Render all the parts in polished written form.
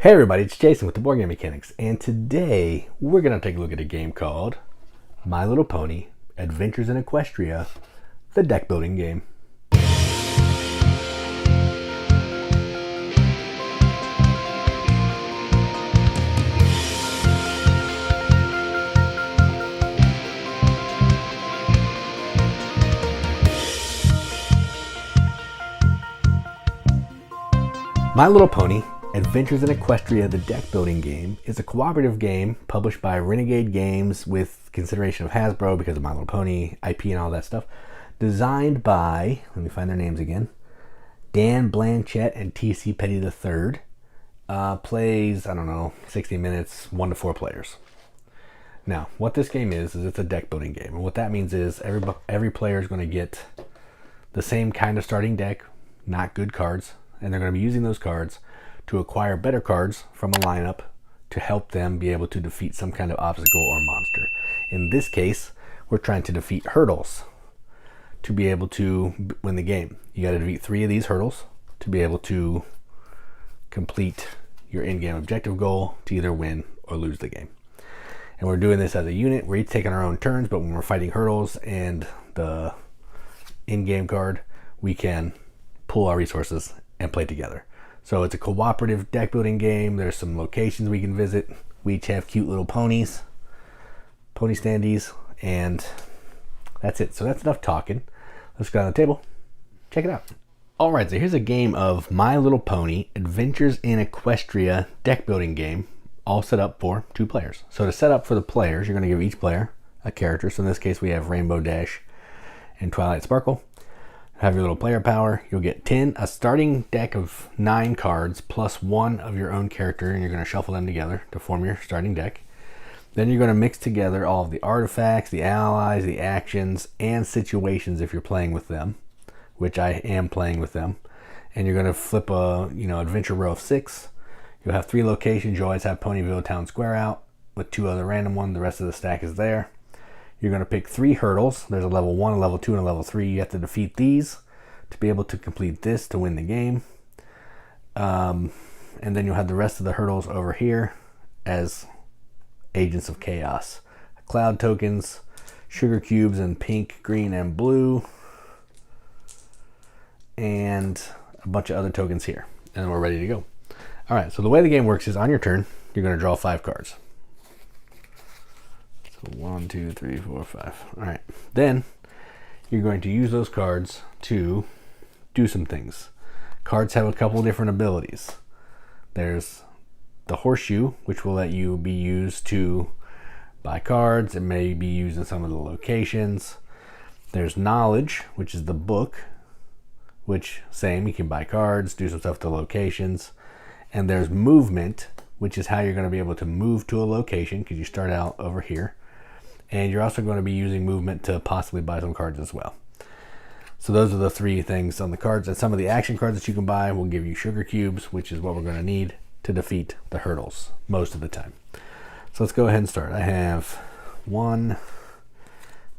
Hey everybody, it's Jason with the Boardgame Mechanics, and today we're going to take a look at a game called My Little Pony Adventures in Equestria, the deck building game. My Little Pony Adventures in Equestria, the deck building game, is a cooperative game published by Renegade Games with consideration of Hasbro because of My Little Pony, IP and all that stuff. Designed by, let me find their names again, Dan Blanchett and T.C. Petty III. Plays, 60 minutes, 1 to 4 players. Now, what this game is it's a deck building game. And what that means is every player is going to get the same kind of starting deck, not good cards, and they're going to be using those cards to acquire better cards from a lineup to help them be able to defeat some kind of obstacle or monster. In this case, we're trying to defeat hurdles to be able to win the game. You got to defeat 3 of these hurdles to be able to complete your in-game objective goal to either win or lose the game. And we're doing this as a unit. We're each taking our own turns, but when we're fighting hurdles and the in-game card, we can pool our resources and play together. So it's a cooperative deck building game. There's some locations we can visit. We each have cute little ponies, pony standees, and that's it. So that's enough talking. Let's go on the table. Check it out. All right, so here's a game of My Little Pony Adventures in Equestria deck building game, all set up for 2 players. So to set up for the players, you're going to give each player a character. So in this case, we have Rainbow Dash and Twilight Sparkle. Have your little player power. You'll get a starting deck of 9 cards plus 1 of your own character, and you're going to shuffle them together to form your starting deck. Then you're going to mix together all of the artifacts, the allies, the actions, and situations if you're playing with them, which I am playing with them. And you're going to flip a adventure row of 6. You'll have 3 locations. You always have Ponyville Town Square out with 2 other random ones. The rest of the stack is there. You're going to pick 3 hurdles. There's a level 1, a level 2, and a level 3. You have to defeat these to be able to complete this to win the game. And then you'll have the rest of the hurdles over here as agents of chaos. Cloud tokens, sugar cubes in pink, green, and blue. And a bunch of other tokens here. And we're ready to go. All right, so the way the game works is on your turn, you're going to draw 5 cards. 1, 2, 3, 4, 5. All right. Then you're going to use those cards to do some things. Cards have a couple different abilities. There's the horseshoe, which will let you be used to buy cards. It may be used in some of the locations. There's knowledge, which is the book, which same, you can buy cards, do some stuff to locations. And there's movement, which is how you're going to be able to move to a location because you start out over here. And you're also going to be using movement to possibly buy some cards as well. So those are the 3 things on the cards. And some of the action cards that you can buy will give you sugar cubes, which is what we're going to need to defeat the hurdles most of the time. So let's go ahead and start. I have 1,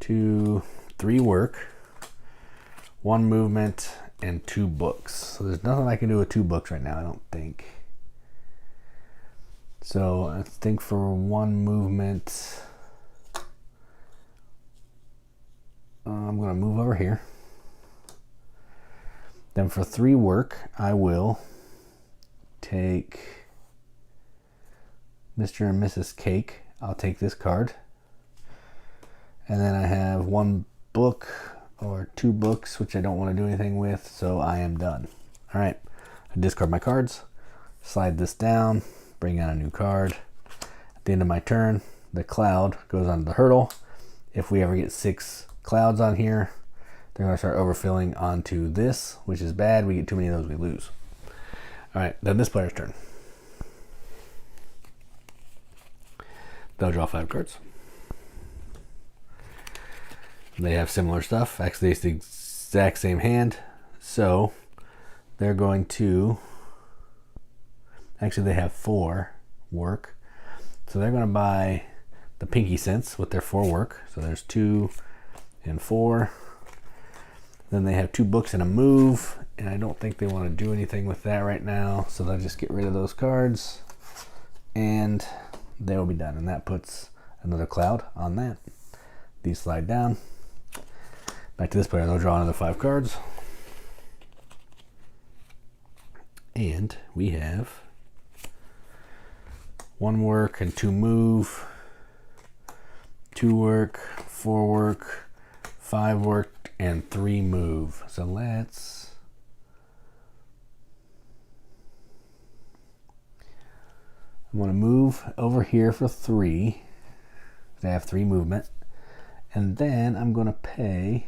2, 3 work, 1 movement, and 2 books. So there's nothing I can do with 2 books right now, I don't think. So I think for 1 movement, I'm going to move over here. Then for 3 work, I will take Mr. and Mrs. Cake. I'll take this card. And then I have 1 book or 2 books, which I don't want to do anything with, so I am done. All right, I discard my cards, slide this down, bring out a new card. At the end of my turn, the cloud goes on the hurdle. If we ever get 6 clouds on here, they're going to start overfilling onto this, which is bad. We get too many of those, we lose. All right, then this player's turn. They'll draw 5 cards. They have similar stuff. Actually, it's the exact same hand. So they're going to, actually they have 4 work. So they're going to buy the Pinky Sense with their 4 work. So there's 2 and 4. Then they have 2 books and a move, and I don't think they want to do anything with that right now, so they'll just get rid of those cards. and they will be done. And that puts another cloud on that. These slide down. Back to this player, they'll draw another 5 cards. And we have 1 work and 2 move, 2 work, 4 work, 5 work, and 3 move. So I'm going to move over here for 3. I have 3 movement. And then I'm going to pay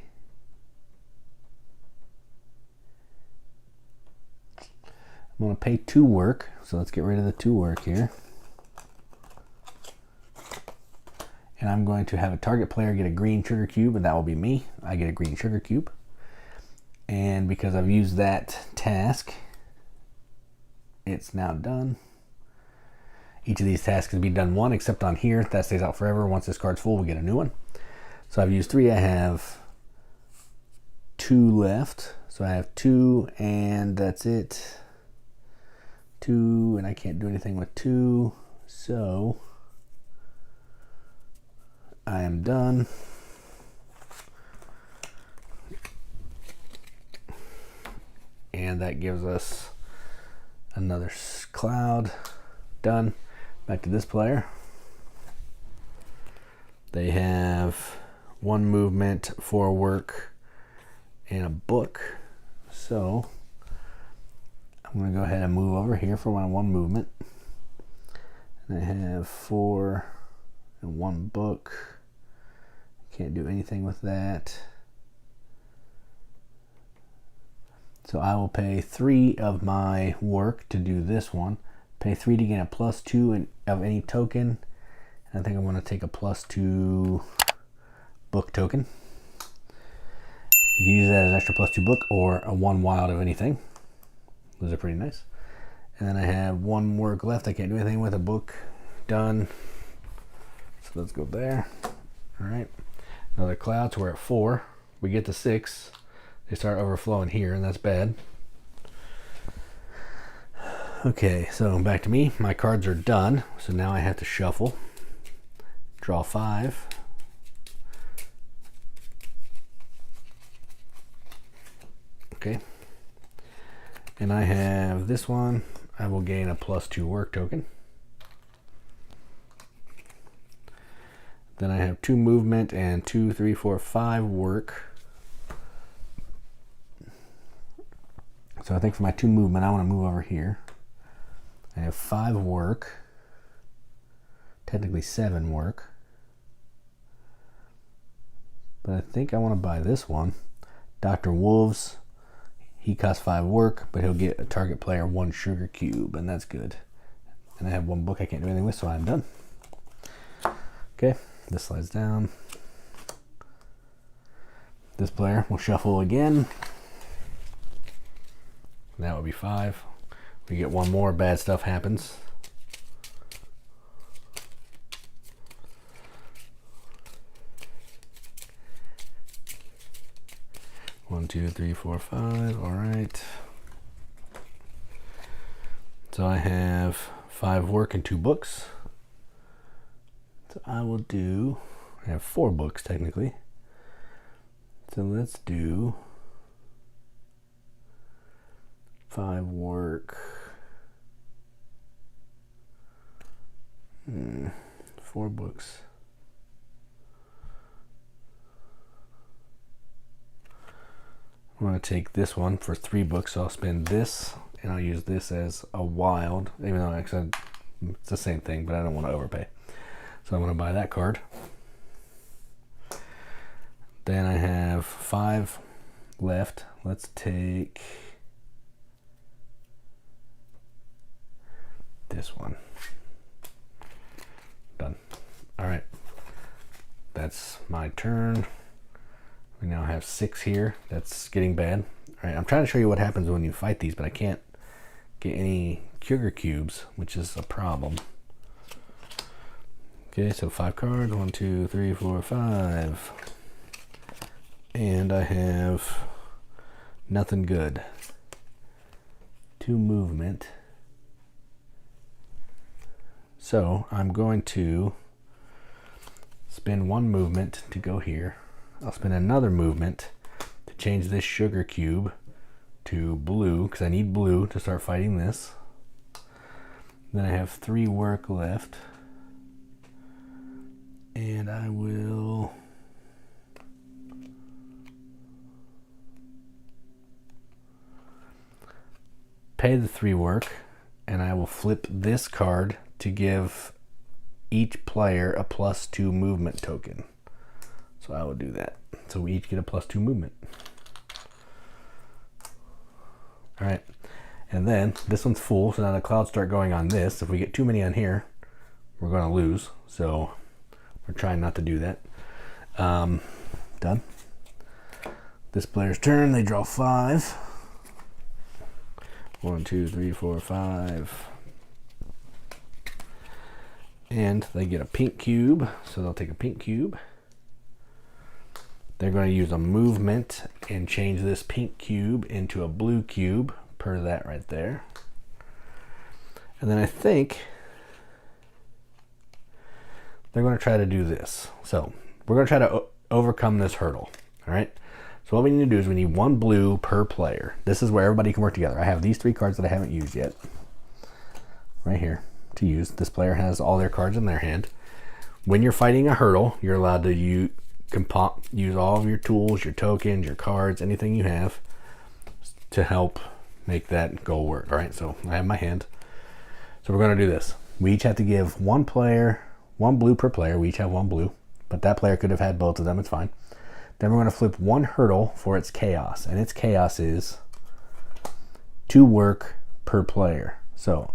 I'm going to pay 2 work. So let's get rid of the 2 work here. And I'm going to have a target player get a green sugar cube, and that will be me. I get a green sugar cube. And because I've used that task, it's now done. Each of these tasks can be done 1, except on here. That stays out forever. Once this card's full, we get a new one. So I've used 3. I have 2 left. So I have 2, and that's it. 2, and I can't do anything with 2. So I am done. And that gives us another cloud. Done. Back to this player. They have 1 movement, 4 work, and a book. So I'm going to go ahead and move over here for my 1 movement. And I have 4 and 1 book. Can't do anything with that. So I will pay 3 of my work to do this one. Pay 3 to gain a +2 of any token. And I think I'm going to take a +2 book token. You can use that as an extra +2 book or a 1 wild of anything. Those are pretty nice. And then I have 1 work left. I can't do anything with a book. Done. So let's go there. All right. Another cloud. So we're at 4. We get to 6. They start overflowing here, and that's bad. Okay, so back to me. My cards are done. So now I have to shuffle. Draw 5. Okay. And I have this one. I will gain a +2 work token. Then I have 2 movement and 2, 3, 4, 5 work. So I think for my 2 movement, I want to move over here. I have 5 work. Technically 7 work. But I think I want to buy this one. Dr. Wolves. He costs 5 work, but he'll get a target player 1 sugar cube, and that's good. And I have 1 book I can't do anything with, so I'm done. Okay, this slides down. This player will shuffle again. That would be 5. We get 1 more, bad stuff happens. One, 2, 3, 4, 5. All right. So I have 5 work and 2 books. So I have 4 books technically. So let's do 5 work. 4 books. I'm going to take this one for 3 books, so I'll spend this, and I'll use this as a wild, even though actually it's the same thing, but I don't want to overpay. So I'm going to buy that card. Then I have 5 left. Let's take this one. Done. All right. That's my turn. We now have 6 here. That's getting bad. All right, I'm trying to show you what happens when you fight these, but I can't get any sugar cubes, which is a problem. Okay, so 5 cards. 1, 2, 3, 4, 5. And I have nothing good. 2 movement. So I'm going to spend one movement to go here. I'll spend another movement to change this sugar cube to blue, because I need blue to start fighting this. Then I have 3 work left. And I will pay the 3 work, and I will flip this card to give each player a +2 movement token. So I will do that. So we each get a +2 movement. All right, and then this one's full, so now the clouds start going on this. If we get too many on here, we're going to lose. So we're trying not to do that. Done. This player's turn. They draw 5. 1, 2, 3, 4, 5. And they get a pink cube, so they'll take a pink cube. They're going to use a movement and change this pink cube into a blue cube, per that right there. And then I think they're going to try to do this. So we're going to try to overcome this hurdle. All right. So what we need to do is we need 1 blue per player. This is where everybody can work together. I have these 3 cards that I haven't used yet right here to use. This player has all their cards in their hand. When you're fighting a hurdle, you're allowed to use all of your tools, your tokens, your cards, anything you have to help make that goal work. All right, so I have my hand. So we're going to do this. We each have to give 1 player, 1 blue per player. We each have 1 blue, but that player could have had both of them. It's fine. Then we're going to flip 1 hurdle for its chaos, and its chaos is 2 work per player. So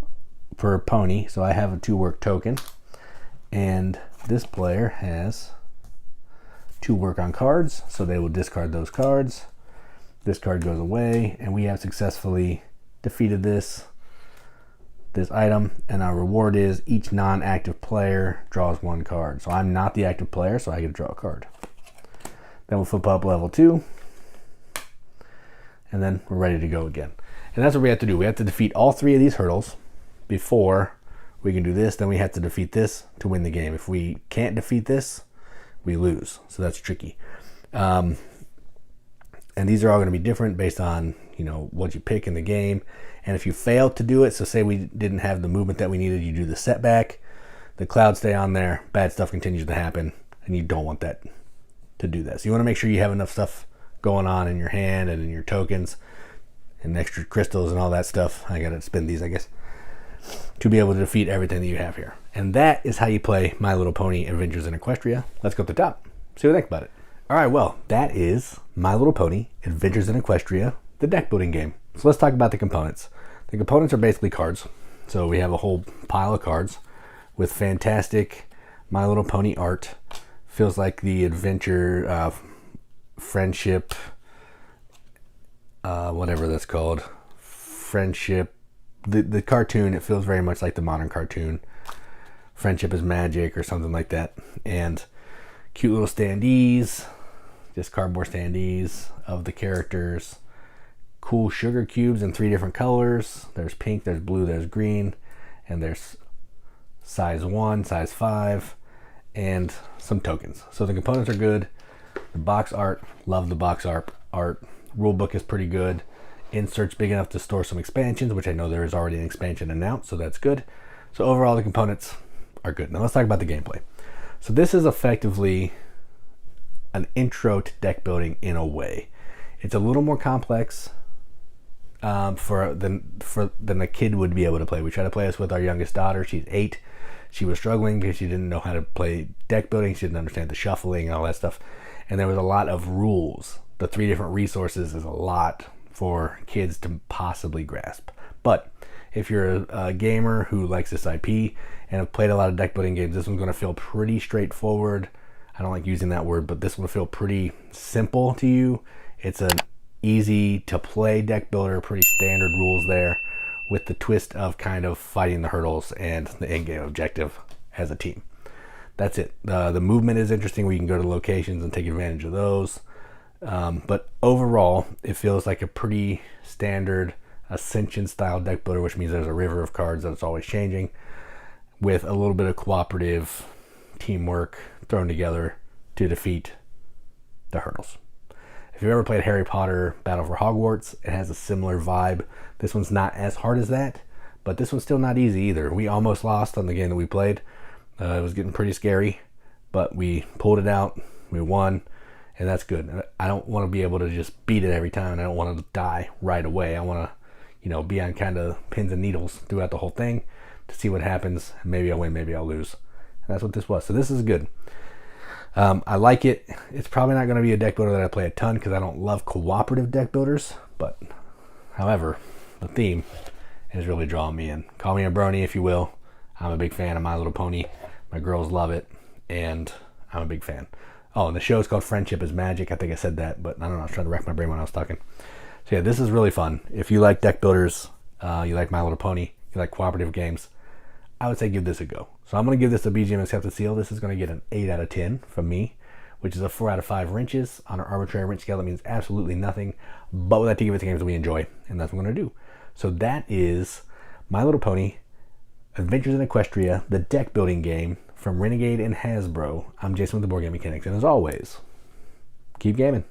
for a pony, so I have a 2 work token, and this player has 2 work on cards, so they will discard those cards. This card goes away, and we have successfully defeated this item, and our reward is each non-active player draws 1 card. So I'm not the active player, so I get to draw a card. Then we'll flip up level 2, and then we're ready to go again. And that's what we have to do. We have to defeat all 3 of these hurdles before we can do this. Then we have to defeat this to win the game. If we can't defeat this, we lose. So that's tricky. And these are all going to be different based on, you know, what you pick in the game. And if you fail to do it, so say we didn't have the movement that we needed, you do the setback, the clouds stay on there, bad stuff continues to happen, and you don't want that to do that. So you want to make sure you have enough stuff going on in your hand and in your tokens and extra crystals and all that stuff. I got to spin these, I guess, to be able to defeat everything that you have here. And that is how you play My Little Pony Adventures in Equestria. Let's go up the top, see what I think about it. All right, well, that is My Little Pony Adventures in Equestria, the deck building game. So let's talk about the components. The components are basically cards. So we have a whole pile of cards with fantastic My Little Pony art. Feels like the adventure, friendship, whatever that's called. Friendship. The cartoon, it feels very much like the modern cartoon. Friendship is Magic or something like that. And cute little standees, just cardboard standees of the characters. Cool sugar cubes in 3 different colors. There's pink, there's blue, there's green, and there's size 1, size 5, and some tokens. So the components are good. The box art, love the box art. Rule book is pretty good. Inserts big enough to store some expansions, which I know there is already an expansion announced, so that's good. So overall, the components are good. Now let's talk about the gameplay. So this is effectively an intro to deck building in a way. It's a little more complex than a kid would be able to play. We try to play this with our youngest daughter. She's 8. She was struggling because she didn't know how to play deck building. She didn't understand the shuffling and all that stuff. And there was a lot of rules. The 3 different resources is a lot for kids to possibly grasp. But if you're a gamer who likes this IP and have played a lot of deck building games, this one's going to feel pretty straightforward. I don't like using that word, but this will feel pretty simple to you. It's an easy to play deck builder, pretty standard rules there, with the twist of kind of fighting the hurdles and the end game objective as a team. That's it. The movement is interesting where you can go to locations and take advantage of those. But overall, it feels like a pretty standard Ascension style deck builder, which means there's a river of cards that it's always changing. with a little bit of cooperative teamwork thrown together to defeat the hurdles. If you've ever played Harry Potter Battle for Hogwarts, it has a similar vibe. This one's not as hard as that, but this one's still not easy either. We almost lost on the game that we played. It was getting pretty scary, but we pulled it out, we won, and that's good. I don't want to be able to just beat it every time, and I don't want to die right away. I want to, be on kind of pins and needles throughout the whole thing to see what happens. Maybe I'll win, maybe I'll lose. And that's what this was. So this is good. I like it. It's probably not going to be a deck builder that I play a ton because I don't love cooperative deck builders. But, however, the theme is really drawing me in. Call me a brony if you will. I'm a big fan of My Little Pony. My girls love it, and I'm a big fan. Oh, and the show is called Friendship is Magic. I think I said that, but I don't know. I was trying to rack my brain when I was talking. So yeah, this is really fun. If you like deck builders, you like My Little Pony, you like cooperative games, I would say give this a go. So I'm going to give this a BGM Accepted Seal. This is going to get an 8 out of 10 from me, which is a 4 out of 5 wrenches. On our arbitrary wrench scale, that means absolutely nothing. But we like to give it to games that we enjoy, and that's what I'm going to do. So that is My Little Pony, Adventures in Equestria, the deck building game from Renegade and Hasbro. I'm Jason with the Boardgame Mechanics, and as always, keep gaming.